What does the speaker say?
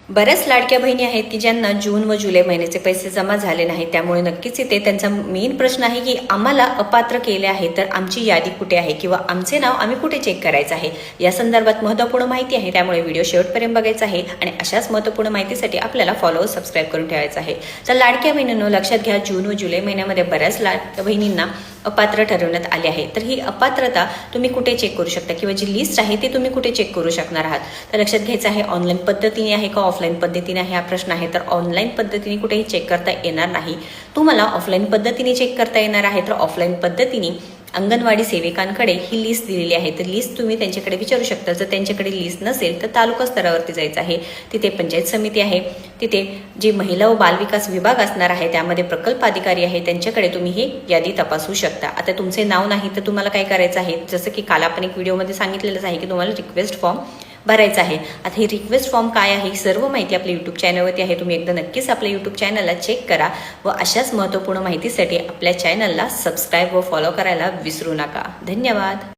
बऱ्याच लाडक्या बहिणी आहेत की ज्यांना जून व जुलै महिन्याचे पैसे जमा झाले नाहीत, त्यामुळे नक्कीच इथे त्यांचा मेन प्रश्न आहे की आम्हाला अपात्र केले आहे, तर आमची यादी कुठे आहे किंवा आमचे नाव आम्ही कुठे चेक करायचं आहे, या संदर्भात महत्त्वपूर्ण माहिती आहे. त्यामुळे व्हिडिओ शेवटपर्यंत बघायचा आहे आणि अशाच महत्त्वपूर्ण माहितीसाठी आपल्याला फॉलो सबस्क्राईब करून ठेवायचं आहे. तर लाडक्या बहिणींनो, लक्षात घ्या, जून व जुलै महिन्यामध्ये बऱ्याच लाडक्या बहिणींना अपात्र ठरवण्यात आले आहे. तर ही अपात्रता तुम्ही कुठे चेक करू शकता किंवा जी लिस्ट आहे ती तुम्ही कुठे चेक करू शकणार आहात. तर लक्षात घ्यायचं आहे, ऑनलाईन पद्धतीने आहे का ऑफलाईन पद्धतीने आहे हा प्रश्न आहे. तर ऑनलाईन पद्धतीने कुठेही चेक करता येणार नाही. तुम्हाला ऑफलाईन पद्धतीने चेक करता येणार आहे. तर ऑफलाईन पद्धतीने अंगणवाडी सेविकांकडे ही लिस्ट दिलेली आहे. तर लिस्ट तुम्ही त्यांच्याकडे विचारू शकता. जर त्यांच्याकडे लिस्ट नसेल तर तालुका स्तरावरती जायचं आहे. तिथे पंचायत समिती आहे, तिथे जे महिला व बालविकास विभाग असणार आहे त्यामध्ये प्रकल्प अधिकारी आहे, त्यांच्याकडे तुम्ही ही यादी तपासू शकता. आता तुमचे नाव नाही तर तुम्हाला काय करायचं आहे, जसं की काल आपण एक व्हिडिओमध्ये सांगितलेलंच आहे की तुम्हाला रिक्वेस्ट फॉर्म भरायचा आहे. आता हे रिक्वेस्ट फॉर्म काय आहे, सर्व माहिती आपल्या यूट्यूब चॅनलवरती आहे. तुम्ही एकदा नक्कीच आपल्या यूट्यूब चॅनलला चेक करा व अशाच महत्त्वपूर्ण माहितीसाठी आपल्या चॅनलला सबस्क्राईब व फॉलो करायला विसरू नका. धन्यवाद.